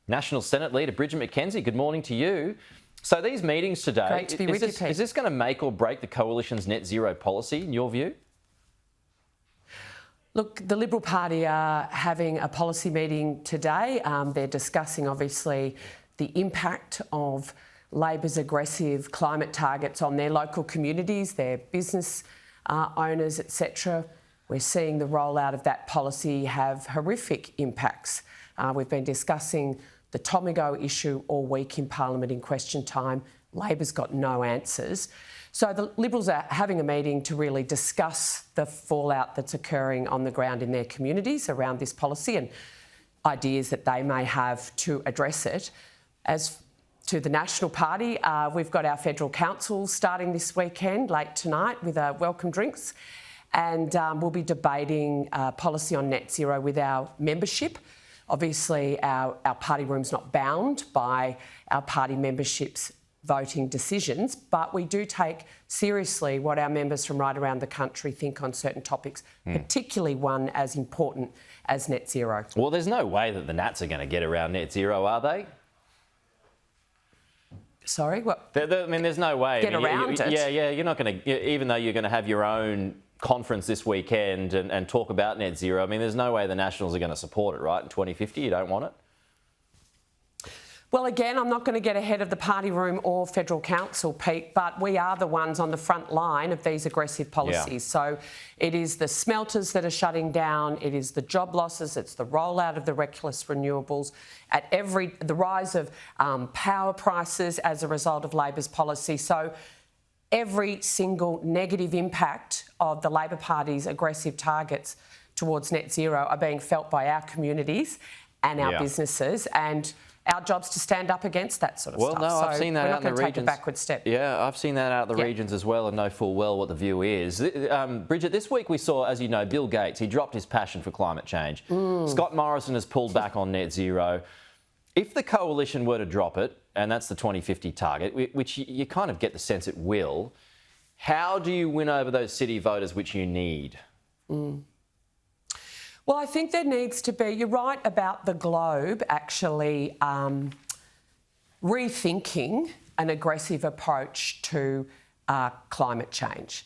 National Senate Leader Bridget McKenzie, good morning to you. So these meetings today, Great to be with you, Pete. Is this going to make or break the Coalition's net zero policy, in your view? Look, the Liberal Party are having a policy meeting today. They're discussing, obviously, the impact of Labor's aggressive climate targets on their local communities, their business owners, etc. We're seeing the rollout of that policy have horrific impacts. We've been discussing the Tomago issue all week in Parliament in question time. Labor's got no answers. So the Liberals are having a meeting to really discuss the fallout that's occurring on the ground in their communities around this policy and ideas that they may have to address it. As to the National Party, we've got our federal council starting this weekend, late tonight, with welcome drinks. And we'll be debating policy on net zero with our membership. Obviously, our party room's not bound by our party membership's voting decisions, but we do take seriously what our members from right around the country think on certain topics, particularly one as important as net zero. Well, there's no way that the Nats are going to get around net zero, are they? Sorry, what? I mean, there's no way. Get around it? Yeah, you're not going to, even though you're going to have your own conference this weekend and talk about net zero, I mean, there's no way the Nationals are going to support it, right? In 2050, you don't want it? Well, again, I'm not going to get ahead of the party room or federal council, Pete, but we are the ones on the front line of these aggressive policies. Yeah. So it is the smelters that are shutting down, it is the job losses, it's the rollout of the reckless renewables, the rise of power prices as a result of Labor's policy. So every single negative impact of the Labor Party's aggressive targets towards net zero are being felt by our communities and our businesses, and our job's to stand up against that sort of stuff. Well, no, I've seen that out in the regions. We're not going to take a backward step. Yeah, I've seen that out in the regions as well and know full well what the view is. Bridget, this week we saw, as you know, Bill Gates, he dropped his passion for climate change. Scott Morrison has pulled back on net zero. If the Coalition were to drop it, and that's the 2050 target, which you kind of get the sense it will, how do you win over those city voters which you need? Well, I think there needs to be, you're right about the Globe actually rethinking an aggressive approach to climate change.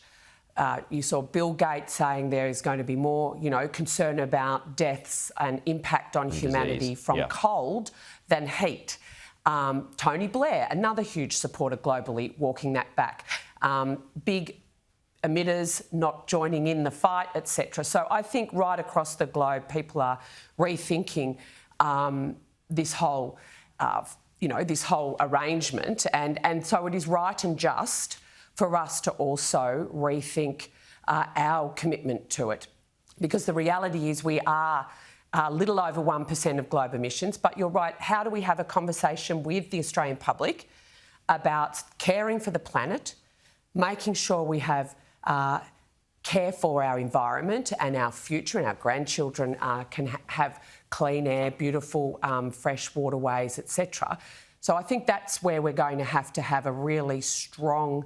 You saw Bill Gates saying there is going to be more, concern about deaths and impact on humanity from cold than heat. Tony Blair, another huge supporter globally, walking that back. Big emitters not joining in the fight, etc. So I think right across the globe, people are rethinking this whole, this whole arrangement, and so it is right and just for us to also rethink our commitment to it, because the reality is we are a little over 1% of global emissions. But you're right. How do we have a conversation with the Australian public about caring for the planet, making sure we have care for our environment and our future, and our grandchildren can have clean air, beautiful fresh waterways, etc. So I think that's where we're going to have a really strong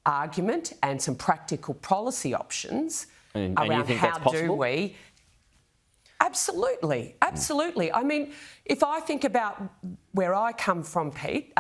argument and some practical policy options around how do we... Absolutely. I mean, if I think about where I come from, Pete,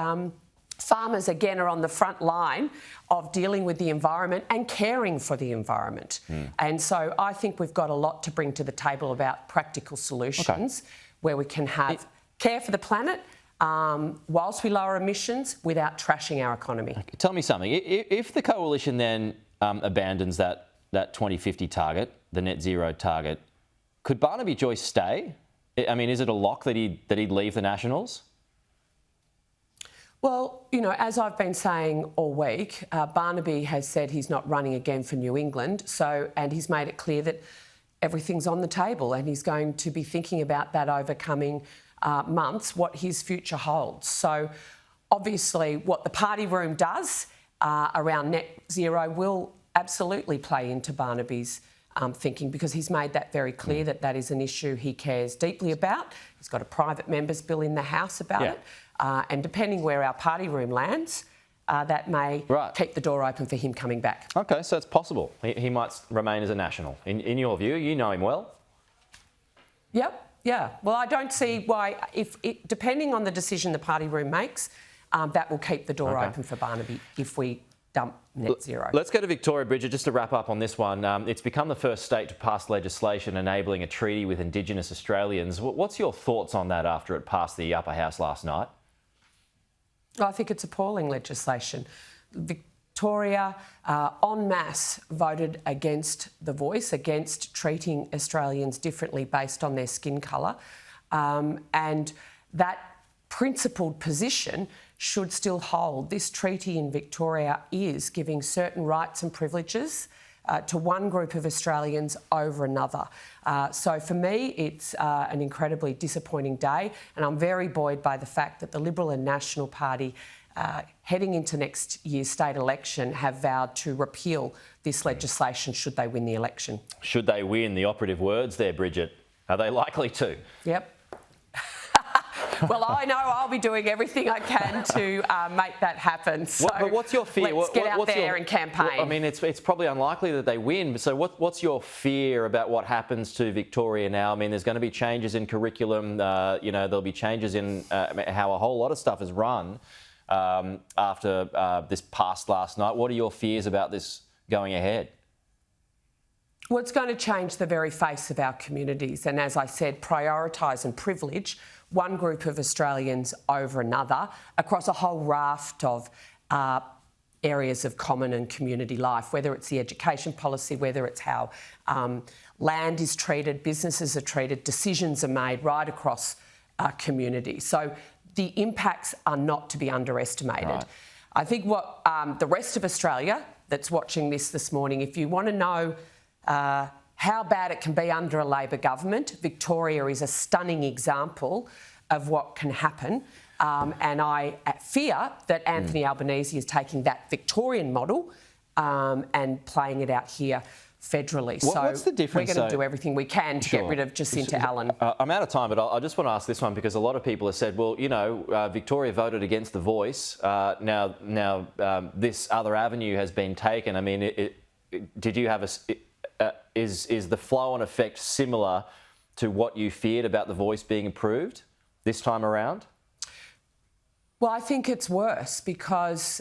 farmers, again, are on the front line of dealing with the environment and caring for the environment. And so I think we've got a lot to bring to the table about practical solutions where we can have care for the planet whilst we lower emissions without trashing our economy. Tell me something. If the Coalition then abandons that 2050 target, the net zero target, could Barnaby Joyce stay? I mean, is it a lock that he'd leave the Nationals? Well, as I've been saying all week, Barnaby has said he's not running again for New England, and he's made it clear that everything's on the table, and he's going to be thinking about that over coming months, what his future holds. So obviously what the party room does around net zero will absolutely play into Barnaby's thinking, because he's made that very clear that is an issue he cares deeply about. He's got a private members bill in the House about it. And depending where our party room lands, that may keep the door open for him coming back. OK, so it's possible. He might remain as a National. In your view, you know him well. Yep. Yeah. Well, I don't see why, depending on the decision the party room makes, that will keep the door open for Barnaby if we dump net zero. Let's go to Victoria, Bridget, just to wrap up on this one. It's become the first state to pass legislation enabling a treaty with Indigenous Australians. What's your thoughts on that after it passed the upper house last night? I think it's appalling legislation. Victoria en masse voted against the voice, against treating Australians differently based on their skin colour. And that principled position should still hold. This treaty in Victoria is giving certain rights and privileges to one group of Australians over another. So for me, it's an incredibly disappointing day, and I'm very buoyed by the fact that the Liberal and National Party, heading into next year's state election, have vowed to repeal this legislation should they win the election. Should they win, the operative words there, Bridget. Are they likely to? Yep. Well, I know I'll be doing everything I can to make that happen. So but what's your fear? Let's get out there and campaign. I mean, it's probably unlikely that they win. So what's your fear about what happens to Victoria now? I mean, there's going to be changes in curriculum. There'll be changes in how a whole lot of stuff is run after this passed last night. What are your fears about this going ahead? Well, it's going to change the very face of our communities. And as I said, prioritise and privilege one group of Australians over another across a whole raft of areas of common and community life, whether it's the education policy, whether it's how land is treated, businesses are treated, decisions are made right across our community. So the impacts are not to be underestimated. Right. I think what the rest of Australia that's watching this morning, if you want to know how bad it can be under a Labor government, Victoria is a stunning example of what can happen. And I fear that Anthony Albanese is taking that Victorian model and playing it out here federally. What's the difference? We're going to do everything we can to get rid of Jacinta Allen. I'm out of time, but I just want to ask this one because a lot of people have said, well, Victoria voted against the voice. Now, this other avenue has been taken. I mean, did you have is the flow-on effect similar to what you feared about the voice being approved this time around? Well, I think it's worse because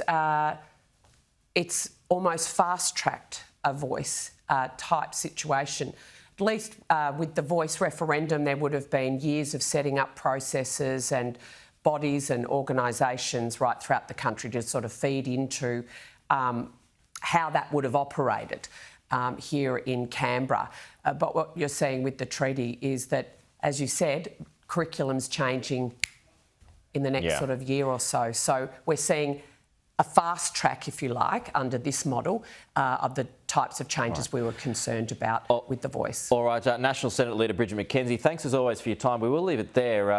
it's almost fast-tracked a voice type situation. At least with the voice referendum, there would have been years of setting up processes and bodies and organisations right throughout the country to sort of feed into how that would have operated. Here in Canberra. But what you're seeing with the treaty is that, as you said, curriculum's changing in the next sort of year or so. So we're seeing a fast track, if you like, under this model of the types of changes we were concerned about with the voice. All right, National Senate Leader Bridget McKenzie, thanks as always for your time. We will leave it there.